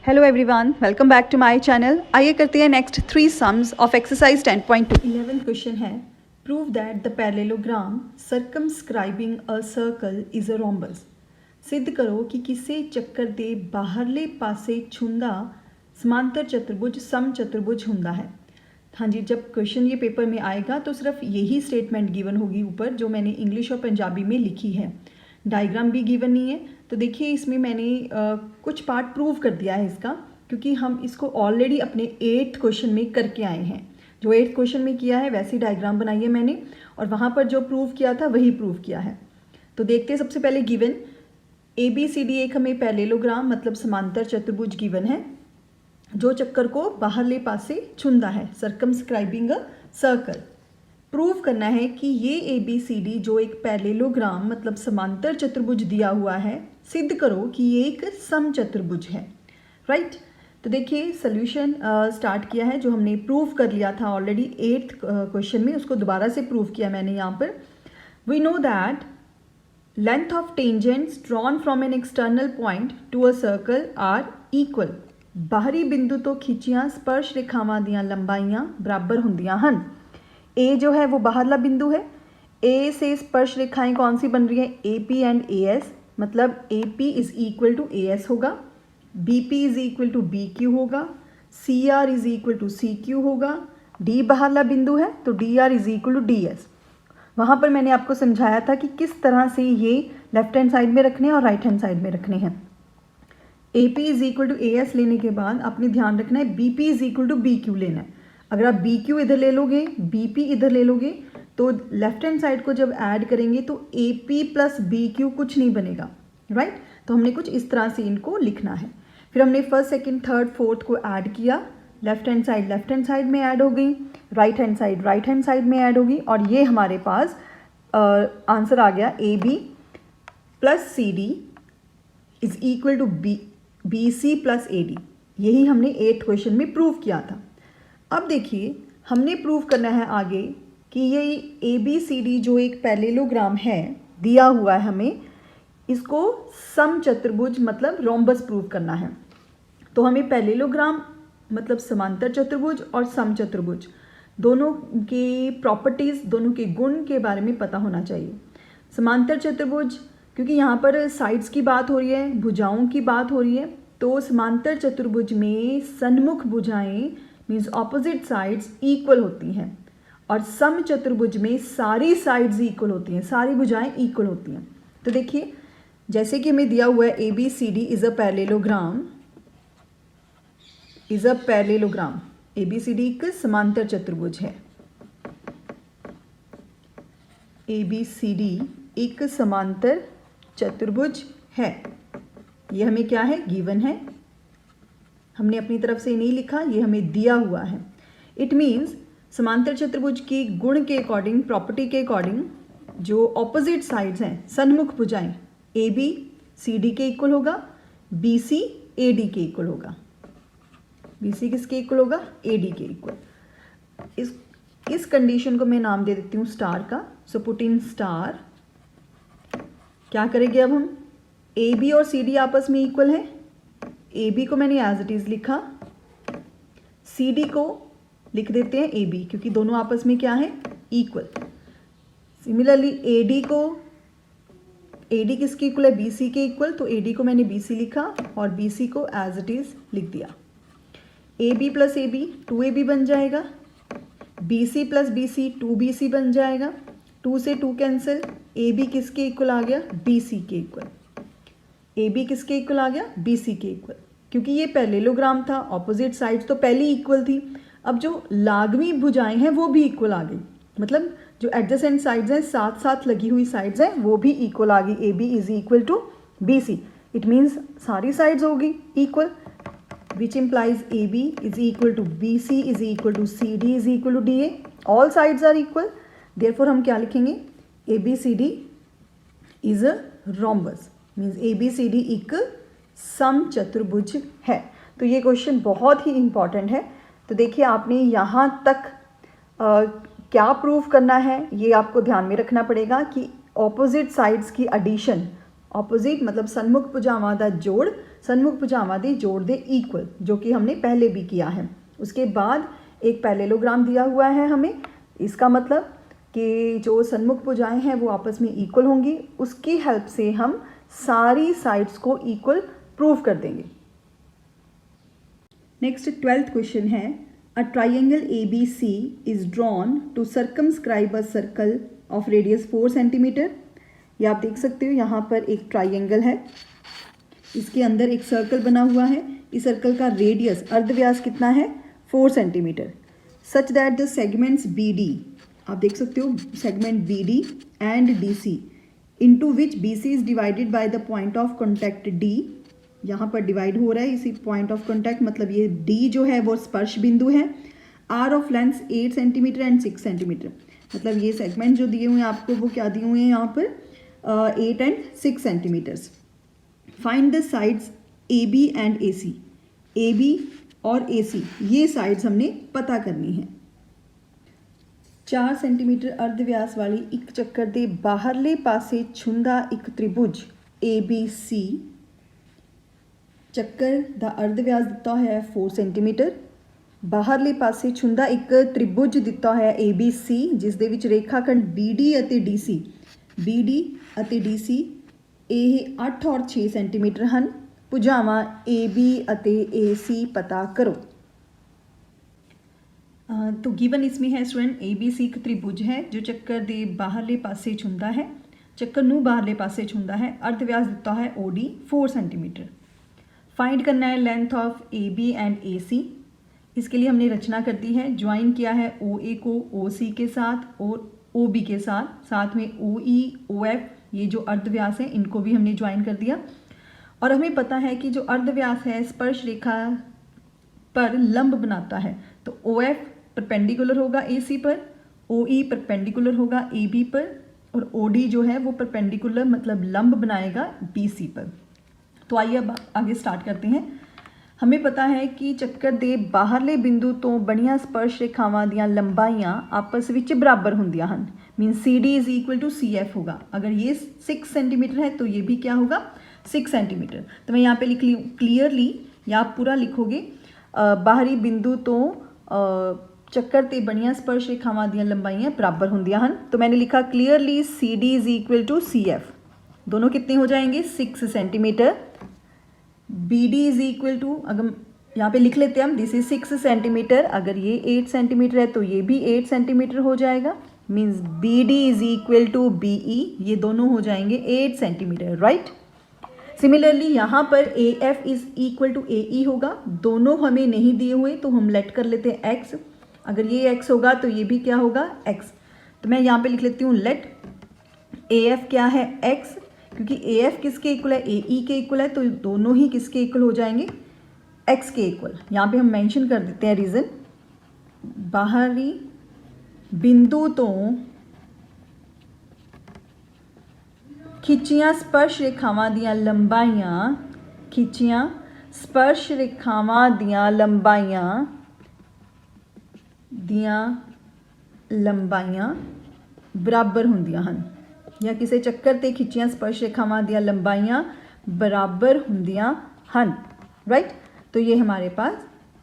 Hello everyone, welcome back to my channel. आइए करते हैं next 3 sums of exercise 10.2। 11th question है, prove that the parallelogram circumscribing a circle is a rhombus. सिद्ध करो कि किसी चक्कर ਦੇ ਬਾਹਰਲੇ ਪਾਸੇ छुंदा समांतर चतुर्भुज समचतुर्भुज हुंदा है। हाँ जी, जब क्वेश्चन ये पेपर में आएगा तो सिर्फ यही स्टेटमेंट गिवन होगी ऊपर जो मैंने इंग्लिश और पंजाबी में लिखी है। डायग्राम भी गिवन नहीं है। तो देखिए इसमें मैंने कुछ पार्ट प्रूव कर दिया है इसका, क्योंकि हम इसको ऑलरेडी अपने 8th क्वेश्चन में करके आए हैं। जो 8th क्वेश्चन में किया है वैसी डायग्राम बनाई है मैंने, और वहाँ पर जो प्रूव किया था वही प्रूव किया है। तो देखते हैं सबसे पहले गिवन ABCD एक हमें पैरेललोग्राम मतलब समांतर चतुर्भुज गिवन है जो चक्कर को बाहरले पासे छुंदा है, सर्कमस्क्राइबिंग अ सर्कल। प्रूव करना है कि ये ABCD जो एक पैरेललोग्राम मतलब समांतर चतुर्भुज दिया हुआ है, सिद्ध करो कि ये एक समचतुर्भुज है। राइट। तो देखिए सॉल्यूशन स्टार्ट किया है जो हमने प्रूव कर लिया था ऑलरेडी 8th क्वेश्चन में, उसको दोबारा से प्रूव किया मैंने यहाँ पर। We know that length of tangents drawn from an external point to a circle are equal. बाहरी बिंदु तो खिंचियां स्पर्श रेखावां दियां लंबाइयां बराबर होंदियां हन। ए जो है वो बाहरला बिंदु है। ए से स्पर्श रेखाएं कौन सी बन रही है? AP एंड AS, मतलब AP is equal to AS होगा, BP is equal to BQ होगा, CR is equal to CQ होगा, D बाहरला बिंदु है तो DR is equal to DS। वहाँ पर मैंने आपको समझाया था कि किस तरह से ये लेफ्ट हैंड साइड में रखने हैं और राइट हैंड साइड में रखने हैं। AP is equal to AS लेने के बाद आपने ध्यान रखना है BP is equal to BQ लेना है। अगर आप BQ इधर ले लोगे, BP इधर ले लोगे, तो लेफ्ट हैंड साइड को जब ऐड करेंगे तो AP प्लस BQ कुछ नहीं बनेगा। राइट। तो हमने कुछ इस तरह से इनको लिखना है। फिर हमने फर्स्ट सेकंड थर्ड फोर्थ को ऐड किया, लेफ्ट हैंड साइड में ऐड हो गई, राइट हैंड साइड में ऐड होगी, और ये हमारे पास आंसर आ गया AB plus CD is equal to BC plus AD। यही हमने 8th क्वेश्चन में प्रूव किया था। अब देखिए हमने प्रूव करना है आगे कि ये ABCD जो एक पैरेललोग्राम है दिया हुआ है, हमें इसको समचतुर्भुज मतलब रोम्बस प्रूव करना है। तो हमें पैरेललोग्राम मतलब समांतर चतुर्भुज और समचतुर्भुज दोनों की प्रॉपर्टीज़, दोनों के गुण के बारे में पता होना चाहिए। समांतर चतुर्भुज क्योंकि यहाँ पर साइड्स की बात हो रही है, भुजाओं की बात हो रही है, तो समांतर चतुर्भुज में सन्मुख भुजाएं मीन्स ऑपोजिट साइड्स इक्वल होती हैं, और समचतुर्भुज में सारी साइड्स इक्वल होती हैं, सारी भुजाएं इक्वल होती हैं। तो देखिए जैसे कि हमें दिया हुआ है ABCD is a parallelogram, ABCD एक समांतर चतुर्भुज है। ABCD एक समांतर चतुर्भुज है। ये हमें क्या है? गिवन है। हमने अपनी तरफ से नहीं लिखा, ये हमें दिया हुआ है। इट मीन्स समांतर चतुर्भुज की गुण के अकॉर्डिंग, प्रॉपर्टी के अकॉर्डिंग, जो ऑपोजिट साइड्स हैं सन्मुख भुजाएं AB CD के इक्वल होगा, BC AD के इक्वल होगा। BC किसके इक्वल होगा? AD के इक्वल। इस कंडीशन को मैं नाम दे देती हूँ स्टार का। So put in star. क्या करेंगे अब हम? AB और CD आपस में इक्वल है। AB को मैंने एज इट इज लिखा, CD को लिख देते हैं AB, क्योंकि दोनों आपस में क्या है? इक्वल। सिमिलरली AD किसके इक्वल है? BC के इक्वल, तो AD को मैंने BC लिखा और BC को एज इट इज लिख दिया। AB प्लस AB 2AB बन जाएगा, BC प्लस BC 2BC बन जाएगा, 2 से 2 कैंसिल, AB किसके इक्वल आ गया? BC के इक्वल। AB किसके इक्वल आ गया? BC के इक्वल। क्योंकि ये पैरेललोग्राम था, ऑपोजिट साइड्स तो पहले इक्वल थी, अब जो लागवी भुजाएं हैं वो भी इक्वल आ गई, मतलब जो एडजेसेंट साइड्स हैं, साथ साथ लगी हुई साइड्स हैं, वो भी इक्वल आ गई। AB is equal to BC। It means सारी साइड्स होगी equal, which implies AB is equal to BC is equal to CD is equal to DA। All sides are equal, therefore हम क्या लिखेंगे? ABCD is a rhombus, means ABCD एक समचतुर्भुज है। तो ये question बहुत ही इंपॉर्टेंट है। तो देखिए आपने यहाँ तक क्या प्रूव करना है ये आपको ध्यान में रखना पड़ेगा कि ऑपोजिट साइड्स की एडिशन, ऑपोजिट मतलब सन्मुख भुजावां दा जोड़ सन्मुख भुजावां दे जोड़ दे इक्वल, जो कि हमने पहले भी किया है। उसके बाद एक पैरेललोग्राम दिया हुआ है हमें, इसका मतलब कि जो सन्मुख भुजाएं हैं वो आपस में इक्वल होंगी। उसकी हेल्प से हम सारी साइड्स को इक्वल प्रूव कर देंगे। नेक्स्ट 12th क्वेश्चन है, a triangle ABC is drawn to circumscribe a circle of radius 4 centimetre. ये आप देख सकते हो, यहाँ पर एक ट्राइंगल है, इसके अंदर एक सर्कल बना हुआ है। इस सर्कल का रेडियस अर्धव्यास कितना है, 4 centimetre. Such that the segments BD, आप देख सकते हो segment BD and DC into which BC is divided by the point of contact D, यहाँ पर डिवाइड हो रहा है इसी पॉइंट ऑफ कॉन्टैक्ट, मतलब ये D जो है वो स्पर्श बिंदु है। Are of length 8 centimetre and 6 centimetre, मतलब ये सेगमेंट जो दिए हुए हैं आपको वो क्या दिए हुए हैं यहाँ पर 8 and 6 centimetres. Find the sides AB and AC, AB और AC ये साइड्स हमने पता करनी है। 4 सेंटीमीटर अर्धव्यास वाली एक ਚੱਕਰ ਦੇ ਬਾਹਰਲੇ ਪਾਸੇ ਛੁੰਦਾ ਇੱਕ ਤ੍ਰਿਭੁਜ ABC, ਚੱਕਰ ਦਾ ਅਰਧਵਿਆਸ ਦਿੱਤਾ ਹੋਇਆ ਹੈ 4 ਸੈਂਟੀਮੀਟਰ। ਬਾਹਰਲੇ ਪਾਸੇ ਛੁੰਦਾ ਇੱਕ ਤ੍ਰਿਭੁਜ ਦਿੱਤਾ ਹੋਇਆ ABC, ਜਿਸ ਦੇ ਵਿੱਚ ਰੇਖਾਖੰਡ BD ਅਤੇ DC ਇਹ 8 ਔਰ 6 ਸੈਂਟੀਮੀਟਰ ਹਨ। ਭੁਜਾਵਾਂ AB ਅਤੇ AC ਪਤਾ ਕਰੋ। तो गिवन इसमें है स्टूडेंट ABC एक त्रिभुज है जो ਚੱਕਰ ਦੇ ਬਾਹਰਲੇ ਪਾਸੇ ਛੁੰਦਾ है, ਚੱਕਰ ਨੂੰ ਬਾਹਰਲੇ ਪਾਸੇ ਛੁੰਦਾ है। अर्धव्यास ਦਿੱਤਾ है OD 4 सेंटीमीटर। फाइंड करना है length of AB and AC। इसके लिए हमने रचना कर दी है, ज्वाइन किया है OA को OC के साथ और OB के साथ, साथ में OE OF ये जो अर्धव्यास है इनको भी हमने ज्वाइन कर दिया। और हमें पता है कि जो अर्धव्यास है स्पर्श रेखा पर लंब बनाता है, तो OF परपेंडिकुलर होगा AC पर, OE परपेंडिकुलर होगा AB पर और OD जो है वो परपेंडिकुलर मतलब लंब बनाएगा BC पर। तो आइए अब आगे स्टार्ट करते हैं। हमें पता है कि ਚੱਕਰ ਦੇ ਬਾਹਰਲੇ ਬਿੰਦੂ ਤੋਂ ਬਣੀਆਂ ਸਪਰਸ਼ ਰੇਖਾਵਾਂ ਦੀਆਂ ਲੰਬਾਈਆਂ ਆਪਸ ਵਿੱਚ ਬਰਾबर ਹੁੰਦੀਆਂ ਹਨ। Mean CD is equal to CF होगा। अगर ये 6 सेंटीमीटर है तो ये भी क्या होगा 6 सेंटीमीटर। तो मैं यहाँ पे लिख ली क्लियरली, या आप पूरा लिखोगे ਬਾਹਰੀ ਬਿੰਦੂ ਤੋਂ ਚੱਕਰ ਤੇ ਬਣੀਆਂ ਸਪਰਸ਼ ਰੇਖਾਵਾਂ ਦੀਆਂ ਲੰਬਾਈਆਂ बराबर ਹੁੰਦੀਆਂ ਹਨ। तो मैंने लिखा clearly CD is equal to CF, दोनों कितने हो जाएंगे 6 centimetre. BD is equal to, अगर यहाँ पे लिख लेते हैं हम, दिस इज 6 सेंटीमीटर। अगर ये 8 सेंटीमीटर है तो ये भी 8 सेंटीमीटर हो जाएगा। Means BD is equal to BE, ये दोनों हो जाएंगे 8 सेंटीमीटर, राइट। सिमिलरली यहाँ पर AF is equal to AE होगा। दोनों हमें नहीं दिए हुए तो हम लेट कर लेते हैं X। अगर ये X होगा तो ये भी क्या होगा X। तो मैं यहाँ पे लिख लेती हूँ लेट AF क्या है X, क्योंकि AF किसके इक्वल है AE के इक्वल है, तो दोनों ही किसके इक्वल हो जाएंगे X के इक्वल। यहाँ पे हम मेंशन कर देते हैं रीज़न, बाहरी बिंदु तो खिंचियां स्पर्श रेखावां दियां लंबाइयां, खिंचियां स्पर्श रेखावां दियां लंबाइयां बराबर हुंदियां हन, या किसी ਚੱਕਰ ਤੇ खिंचियां स्पर्श रेखावां दियां लंबाइयां बराबर हुंदियां हन, राइट। तो ये हमारे पास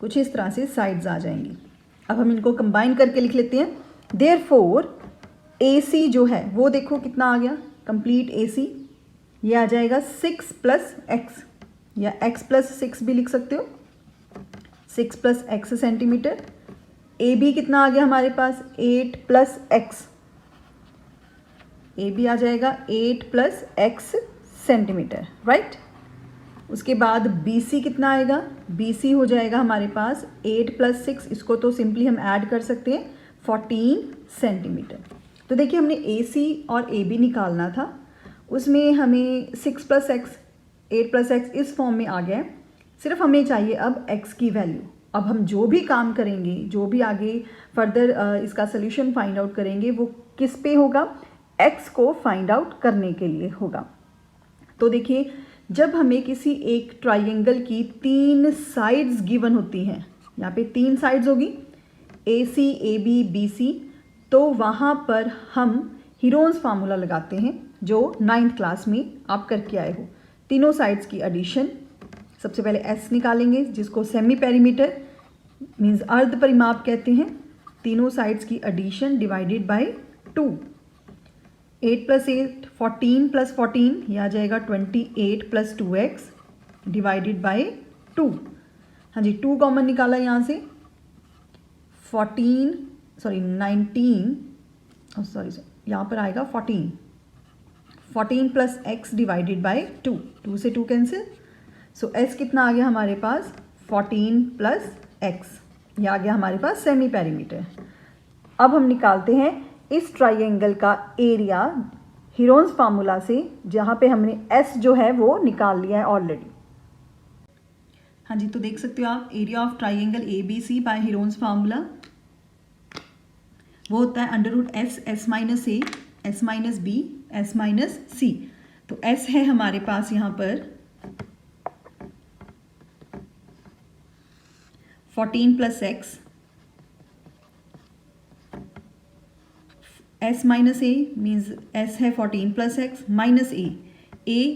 कुछ इस तरह से साइड्स आ जाएंगी। अब हम इनको कंबाइन करके लिख लेते हैं। देयरफॉर AC जो है वो देखो कितना आ गया कंप्लीट AC, ये आ जाएगा 6 प्लस X, या X प्लस 6 भी लिख सकते हो, 6 प्लस X सेंटीमीटर। AB कितना आ गया हमारे पास 8 प्लस X, AB आ जाएगा 8 प्लस X सेंटीमीटर, राइट। उसके बाद BC कितना आएगा, BC हो जाएगा हमारे पास 8 प्लस 6, इसको तो सिंपली हम ऐड कर सकते हैं 14 सेंटीमीटर। तो देखिए हमने AC और AB निकालना था, उसमें हमें 6 प्लस X 8 प्लस X इस फॉर्म में आ गया है। सिर्फ हमें चाहिए अब X की वैल्यू। अब हम जो भी काम करेंगे, जो भी आगे फर्दर इसका सोल्यूशन फाइंड आउट करेंगे वो किस पे होगा, X को फाइंड आउट करने के लिए होगा। तो देखिए जब हमें किसी एक ट्राइंगल की 3 साइड्स गिवन होती हैं, यहाँ पे 3 साइड्स होगी AC AB BC, तो वहाँ पर हम हीरोन्स फार्मूला लगाते हैं जो 9th क्लास में आप करके आए हो। तीनों साइड्स की एडिशन सबसे पहले एस निकालेंगे जिसको सेमी पेरीमीटर मीन्स अर्ध परिमाप कहते हैं। तीनों साइड्स की एडिशन डिवाइडेड बाय 2। 8 + 8 14 + 14 यह आ जाएगा 28 + 2x डिवाइडेड बाय 2। हाँ जी 2 कॉमन निकाला यहाँ से 19 यहाँ पर आएगा 14 + x डिवाइडेड बाय 2। 2 से 2 कैंसिल। सो s कितना आ गया हमारे पास 14 + x। यह आ गया हमारे पास सेमी पेरीमीटर। अब हम निकालते हैं इस ट्राइंगल का एरिया हीरोन्स फार्मूला से, जहाँ पे हमने s जो है वो निकाल लिया है ऑलरेडी। हाँ जी तो देख सकते हो आप area of triangle ABC by Heron's formula वो होता है √s s - a s - b s - c। तो s है हमारे पास यहाँ पर 14 + x s - a means s है 14 + x माइनस a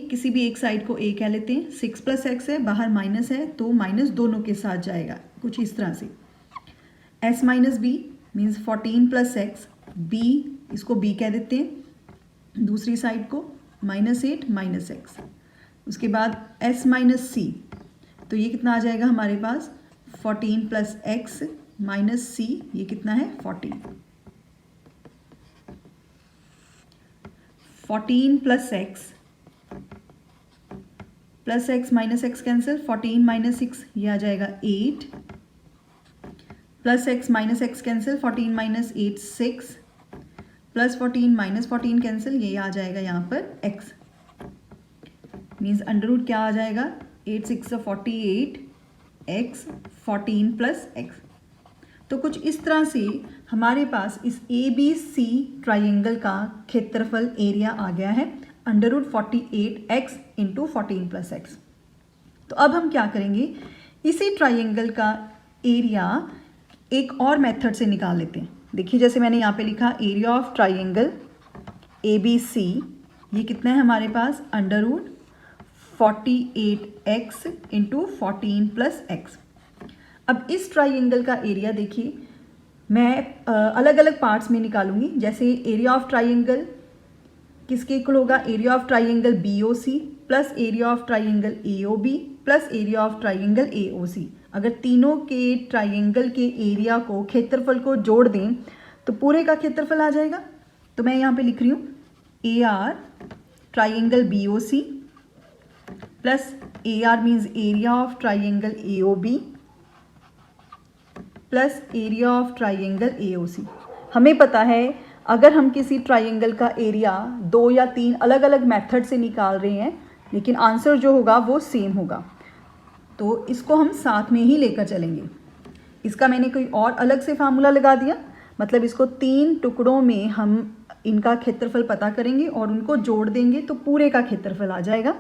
किसी भी एक साइड को a कह लेते हैं। 6 + x है, बाहर माइनस है तो माइनस दोनों के साथ जाएगा कुछ इस तरह से। s - b means 14 + x b इसको b कह देते हैं दूसरी साइड को -8 - x। उसके बाद s - c तो ये कितना आ जाएगा हमारे पास 14 + x - c ये कितना है 14 + x -x कैंसिल 14 - 6 ये आ जाएगा 8 + x -x कैंसिल 14 - 8 6 + 14 - 14 कैंसिल ये आ जाएगा यहाँ पर x मीन्स √ क्या आ जाएगा 8 6 48 x 14 + x। तो कुछ इस तरह से हमारे पास इस ABC ट्राइंगल का क्षेत्रफल एरिया आ गया है √48x × 14 + x। तो अब हम क्या करेंगे इसी ट्राइंगल का एरिया एक और मेथड से निकाल लेते हैं। देखिए जैसे मैंने यहाँ पे लिखा एरिया ऑफ ट्राइंगल ABC ये कितना है हमारे पास √48x × 14 + x। अब इस ट्राइंगल का एरिया देखिए मैं अलग अलग पार्ट्स में निकालूंगी। जैसे एरिया ऑफ ट्राइंगल किसके इक्वल होगा area of triangle BOC plus area of triangle AOB plus area of triangle AOC। अगर तीनों के ट्राइंगल के एरिया को क्षेत्रफल को जोड़ दें तो पूरे का क्षेत्रफल आ जाएगा। तो मैं यहाँ पे लिख रही हूँ AR triangle BOC plus AR means area of triangle AOB plus area of triangle AOC। हमें पता है अगर हम किसी ट्राइंगल का एरिया 2 या 3 अलग अलग मेथड से निकाल रहे हैं लेकिन आंसर जो होगा वो सेम होगा, तो इसको हम साथ में ही लेकर चलेंगे। इसका मैंने कोई और अलग से फार्मूला लगा दिया, मतलब इसको 3 टुकड़ों में हम इनका क्षेत्रफल पता करेंगे और उनको जोड़ देंगे तो पूरे का क्षेत्रफल आ जाएगा।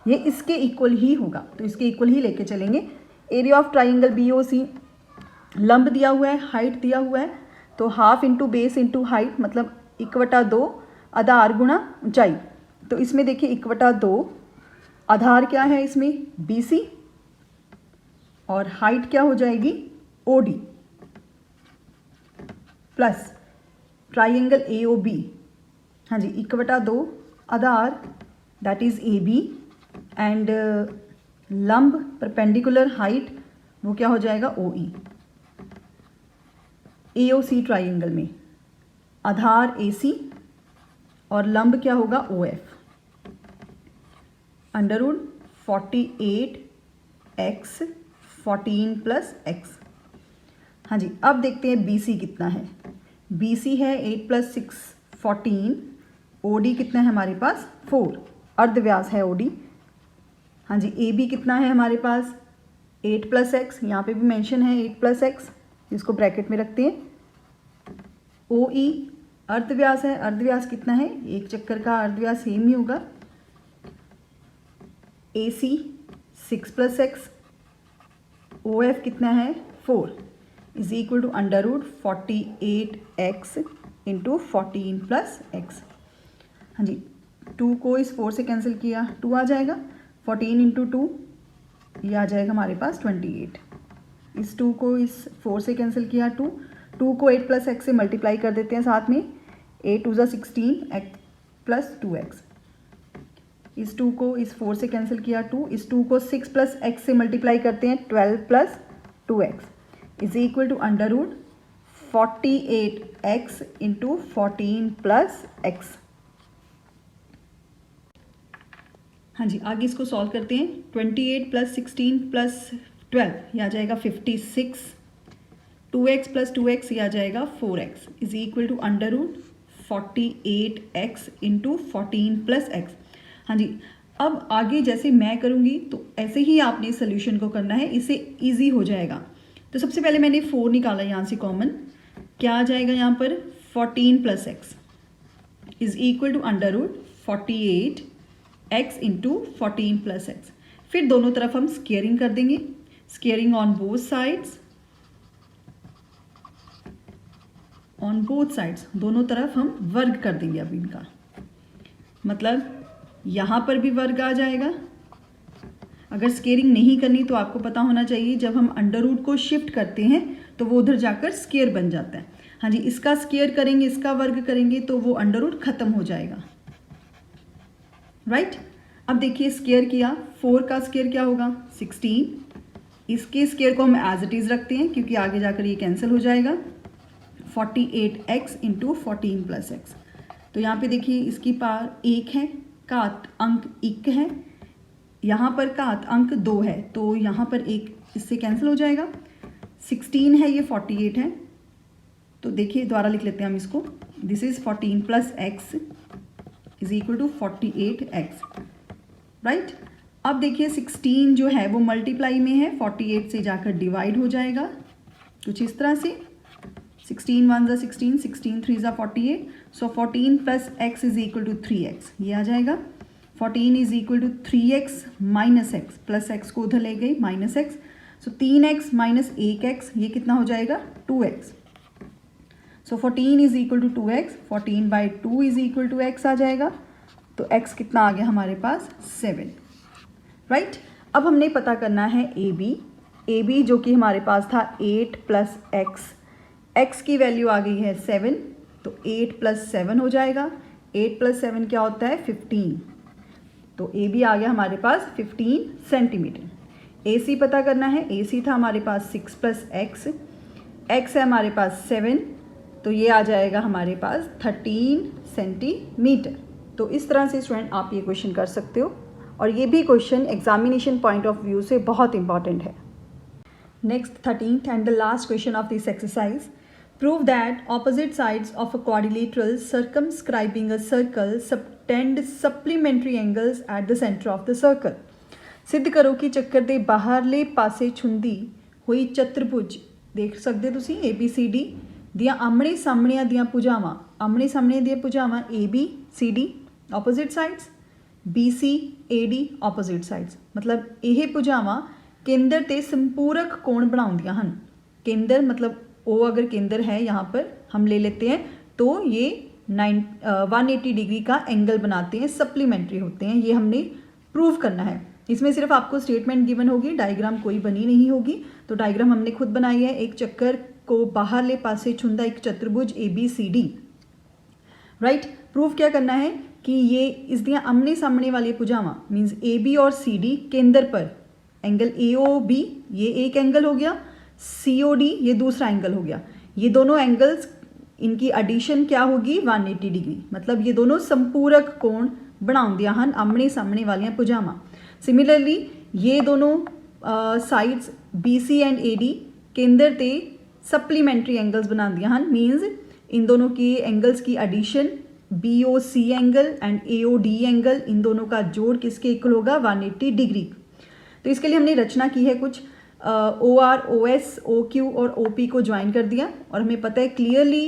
ये इसके इक्वल ही होगा, तो इसके इक्वल ही लेके चलेंगे। एरिया ऑफ ट्राइंगल BOC लंब दिया हुआ है, हाइट दिया हुआ है, तो half into base into height मतलब 1/2 आधार गुणा ऊंचाई। तो इसमें देखिए 1/2 आधार क्या है इसमें BC और हाइट क्या हो जाएगी OD प्लस ट्राइंगल AOB। हाँ जी 1/2 आधार दैट इज AB एंड लंब परपेंडिकुलर हाइट वो क्या हो जाएगा OE। AOC ट्राइंगल में आधार AC और लंब क्या होगा OF √48x 14 + x। हाँ जी अब देखते हैं BC कितना है। BC है 8 + 6 14। OD कितना है हमारे पास 4 अर्धव्यास है OD। हाँ जी AB कितना है हमारे पास 8 + x, यहाँ पे भी मेंशन है 8 + x जिसको ब्रैकेट में रखते हैं। OE अर्धव्यास है, अर्धव्यास कितना है एक चक्कर का अर्धव्यास सेम ही होगा। AC 6 + x, OF कितना है 4 is equal to √48x × 14 + x। हाँ जी 2 को इस 4 से कैंसिल किया 2 आ जाएगा। 14 × 2 ये आ जाएगा हमारे पास 28। इस 2 को इस 4 से कैंसिल किया, 2 को 8 + x से मल्टीप्लाई कर देते हैं साथ में, 8 × 2 = 16 x + 2x। इस 2 को इस 4 से कैंसिल किया, 2, इस 2 को 6 + x से मल्टीप्लाई करते हैं, 12 + 2x is equal to √ 48x × 14 + x। हाँ जी, आगे इसको सॉल्व करते हैं। 28 + 16 + 12 ये आ जाएगा 56, 2x + 2x ये आ जाएगा 4x is equal to √ 48x × 14 + x। हाँ जी, अब आगे जैसे मैं करूँगी तो ऐसे ही आपने सोल्यूशन को करना है, इससे ईजी हो जाएगा। तो सबसे पहले मैंने 4 निकाला यहाँ से कॉमन, क्या आ जाएगा यहाँ पर 14 + x is equal to √ 48x × 14 + x। फिर दोनों तरफ हम स्क्वेयरिंग कर देंगे, स्क्वेयरिंग ऑन बोथ साइड्स, दोनों तरफ हम वर्ग कर देंगे अब इनका, मतलब यहाँ पर भी वर्ग आ जाएगा। अगर स्क्वेयरिंग नहीं करनी तो आपको पता होना चाहिए, जब हम √ को शिफ्ट करते हैं तो वो उधर जाकर स्क्वेयर बन जाता है। हाँ जी, इसका स्क्वेयर करेंगे, इसका वर्ग करेंगे तो वो √ खत्म हो जाएगा, राइट। अब देखिए स्क्वेयर किया, 4 का स्क्वेयर क्या होगा 16, इसके स्क्वेयर को हम एज इट इज़ रखते हैं क्योंकि आगे जाकर ये कैंसिल हो जाएगा, 48x × 14 + x। तो यहाँ पे देखिए इसकी पावर 1 है, घात अंक 1 है, यहाँ पर घात अंक 2 है, तो यहाँ पर 1 इससे कैंसिल हो जाएगा, 16 है ये 48 है, तो देखिए दोबारा लिख लेते हैं हम इसको, this is 14 + x is equal to 48x, right. अब देखिए 16 जो है वो मल्टीप्लाई में है, 48 से जाकर डिवाइड हो जाएगा कुछ इस तरह से, 16 × 1 = 16, 16 × 3 = 48, so 14 + x is equal to 3x ये आ जाएगा, 14 is equal to 3x - x, plus x को उधर ले गई -x, सो 3x - 1x ये कितना हो जाएगा 2x, so 14 is equal to 2x, 14/2 is equal to x आ जाएगा, तो x कितना आ गया हमारे पास 7, राइट। अब हमने पता करना है ए बी जो कि हमारे पास था 8 + x की वैल्यू आ गई है 7, तो 8 + 7 हो जाएगा, 8 + 7 क्या होता है 15, तो ए बी आ गया हमारे पास 15 सेंटीमीटर। ए सी पता करना है, ए सी था हमारे पास 6 + x है हमारे पास 7, तो ये आ जाएगा हमारे पास 13 सेंटीमीटर। तो इस तरह से स्टूडेंट आप ये क्वेश्चन कर सकते हो, और ये भी question examination point of view से बहुत इंपॉर्टेंट है। Next 13th and the last question of this exercise, prove that opposite sides of a quadrilateral circumscribing a circle subtend supplementary angles at the center of the circle। सिद्ध करो कि ਚੱਕਰ ਦੇ ਬਾਹਰਲੇ ਪਾਸੇ ਛੁੰਦੀ ਹੋਈ ਚਤੁਰਭੁਜ ਦੇਖ ਸਕਦੇ ਤੁਸੀਂ ABCD ਦੀਆਂ ਆਮਣੇ ਸਾਹਮਣਿਆਂ ਦੀਆਂ ਭੁਜਾਵਾਂ, ਆਮਣੇ ਸਾਹਮਣੇ ਦੀਆਂ ਭੁਜਾਵਾਂ ABCD opposite sides, BCAD opposite sides, मतलब ਇਹ ਭੁਜਾਵਾਂ ਕੇਂਦਰ ਤੇ ਸੰਪੂਰਕ ਕੋਣ ਬਣਾਉਂਦੀਆਂ ਹਨ। केंद्र मतलब O अगर केंद्र है यहाँ पर हम ले लेते हैं तो ये 180 डिग्री का एंगल बनाते हैं, सप्लीमेंट्री होते हैं, ये हमने प्रूव करना है। इसमें सिर्फ आपको स्टेटमेंट गिवन होगी, डायग्राम कोई बनी नहीं होगी, तो डायग्राम हमने खुद बनाई है। एक चक्कर को बाहरले पासे छुंदा एक चतुर्भुज ABCD, राइट। प्रूफ क्या करना है कि ये इस दियाँ आमने सामने वाली भुजावां मीन्स AB और CD केंद्र पर एंगल AOB ये एक एंगल हो गया, COD ये दूसरा एंगल हो गया, ये दोनों एंगल्स इनकी एडिशन क्या होगी 180 डिग्री, मतलब ये दोनों संपूरक कोण बनाउंदियां हन आमने सामने वालियां भुजावां। सिमिलरली ये दोनों साइड्स BC एंड AD केंद्र ते सप्लीमेंट्री एंगल्स बनाउंदियां हन, मीन्स इन दोनों की एंगल्स की addition BOC angle and AOD angle, इन दोनों का जोड़ किसके इक्वल होगा 180 डिग्री। तो इसके लिए हमने रचना की है कुछ, OR, OS, OQ और OP को ज्वाइन कर दिया, और हमें पता है क्लियरली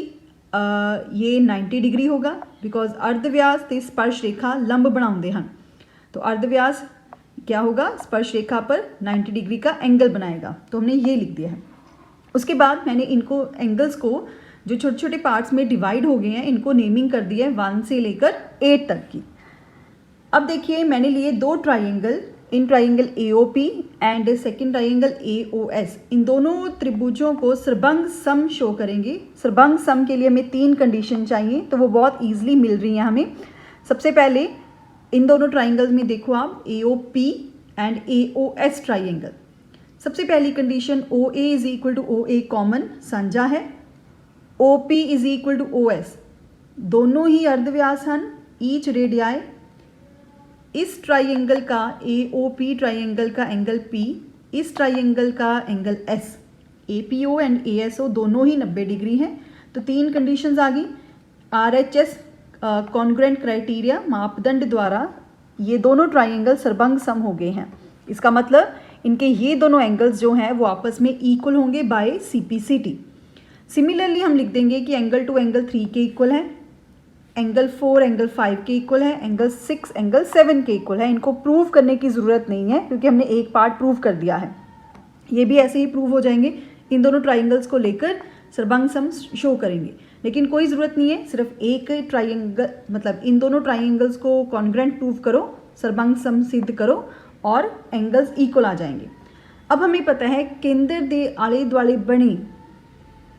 ये 90 डिग्री होगा बिकॉज अर्धव्यास ते स्पर्श रेखा लंब बनाते हैं, तो अर्धव्यास क्या होगा स्पर्श रेखा पर 90 डिग्री का एंगल बनाएगा, तो हमने ये लिख दिया है। उसके बाद मैंने इनको एंगल्स को जो छोटे छोटे पार्ट्स में डिवाइड हो गए हैं इनको नेमिंग कर दी है 1 से लेकर 8 तक की। अब देखिए मैंने लिए 2 triangle in triangle AOP and second triangle AOS, इन दोनों त्रिभुजों को सर्वभंग सम शो करेंगे। सर्वभंग सम के लिए हमें 3 कंडीशन चाहिए, तो वो बहुत ईजिली मिल रही हैं हमें। सबसे पहले इन दोनों ट्राइंगल्स में देखो आप AOP एंड AOS ट्राइंगल। सबसे पहली condition OA is equal to OA common साझा है, OP is equal to OS, दोनों ही अर्धव्यास हैं, ईच रेडियाई। इस ट्राइंगल का AOP ट्राइंगल का एंगल P, इस ट्राइंगल का angle S, APO and ASO दोनों ही 90 डिग्री हैं। तो 3 कंडीशंस आ गई। RHS कॉन्ग्रुएंट क्राइटेरिया मापदंड द्वारा ये दोनों ट्राइंगल सर्वभंग सम हो गए हैं। इसका मतलब इनके ये दोनों एंगल्स जो हैं वो आपस में इक्वल होंगे बाय CPCT। सिमिलरली हम लिख देंगे कि एंगल 2 एंगल 3 के इक्वल है, एंगल 4 एंगल 5 के इक्वल है, एंगल 6 एंगल 7 के इक्वल है। इनको प्रूव करने की ज़रूरत नहीं है क्योंकि हमने एक पार्ट प्रूव कर दिया है। ये भी ऐसे ही प्रूव हो जाएंगे। इन दोनों ट्राइंगल्स को लेकर सर्वभंग सम शो करेंगे, लेकिन कोई ज़रूरत नहीं है, सिर्फ एक ट्राइंगल मतलब इन दोनों ट्राइंगल्स को कॉन्ग्रुएंट प्रूव करो, सर्वभंग सम सिद्ध करो और एंगल्स इक्वल आ जाएंगे। अब हमें पता है केंद्र दे आले दुआले बने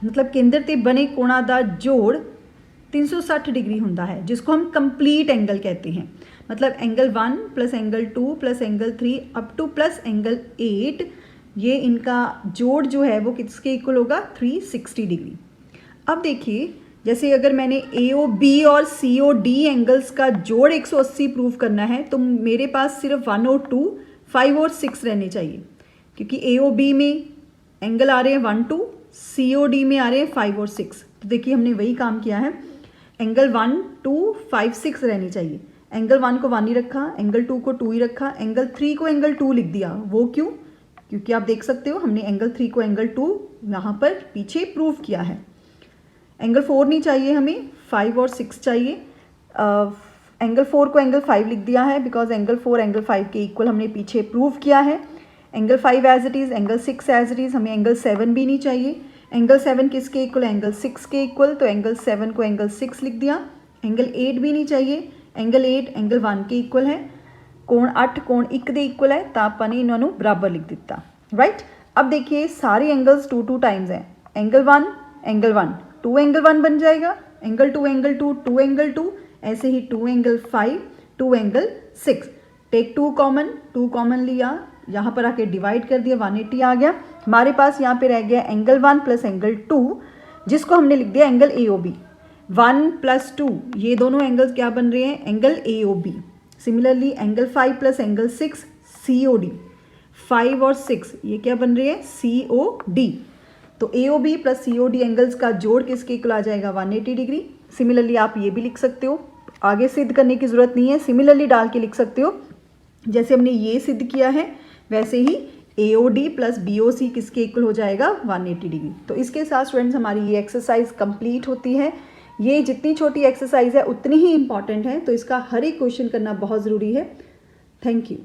मतलब केंद्र ते बने कोणा दा जोड़ 360 डिग्री होता है, जिसको हम कंप्लीट एंगल कहते हैं। मतलब angle 1 plus angle 2 plus angle 3 up two plus angle 8, ये इनका जोड़ जो है वो किसके इक्वल होगा, 360 डिग्री। अब देखिए जैसे अगर मैंने AOB और COD एंगल्स का जोड़ 180 प्रूव करना है तो मेरे पास सिर्फ 1 और 2, 5 और 6 रहने चाहिए, क्योंकि AOB में एंगल आ रहे हैं 1 2, COD में आ रहे हैं 5 और 6। तो देखिए हमने वही काम किया है, एंगल 1 2 5 6 रहनी चाहिए। एंगल 1 को 1 ही रखा, एंगल 2 को 2 ही रखा, एंगल 3 को एंगल 2 लिख दिया। वो क्यों? क्योंकि आप देख सकते हो हमने एंगल 3 को एंगल 2 यहाँ पर पीछे प्रूव किया है। एंगल 4 नहीं चाहिए हमें, 5 और 6 चाहिए। एंगल 4 को एंगल 5 लिख दिया है बिकॉज एंगल 4 एंगल 5 के इक्वल हमने पीछे प्रूव किया है। Angle 5 as it is, angle 6 as it is, हमें एंगल 7 भी नहीं चाहिए। एंगल 7 किसके इक्वल, एंगल 6 के इक्वल, तो एंगल 7 को एंगल 6 लिख दिया। एंगल 8 भी नहीं चाहिए, एंगल 8 एंगल 1 के इक्वल है। कोण 8 कोण 1 के इक्वल है, तो आपने इन्होंने बराबर लिख दिता, राइट। अब देखिए सारे एंगल्स 2 2 टाइम्स हैं। एंगल 1 एंगल 1 2 एंगल 1 बन जाएगा, एंगल 2 एंगल 2 2 एंगल 2, ऐसे ही 2 एंगल 5 2 एंगल 6। टेक 2 कॉमन लिया, यहाँ पर आके डिवाइड कर दिया, 180 आ गया। हमारे पास यहाँ पे रह गया एंगल 1 प्लस एंगल 2, जिसको हमने लिख दिया एंगल AOB। 1 प्लस 2 ये दोनों एंगल्स क्या बन रहे हैं, angle AOB। Similarly angle 5 plus angle 6 COD, 5 और 6 ये क्या बन रहे हैं, COD। तो AOB प्लस COD एंगल्स का जोड़ किसके इक्वल आ जाएगा, 180 डिग्री। सिमिलरली आप ये भी लिख सकते हो, आगे सिद्ध करने की ज़रूरत नहीं है, सिमिलरली डाल के लिख सकते हो। जैसे हमने ये सिद्ध किया है वैसे ही AOD प्लस BOC किसके इक्वल हो जाएगा, 180 डिग्री। तो इसके साथ स्टूडेंट्स हमारी ये एक्सरसाइज कंप्लीट होती है। ये जितनी छोटी एक्सरसाइज है उतनी ही इंपॉर्टेंट है, तो इसका हर एक क्वेश्चन करना बहुत ज़रूरी है। Thank you.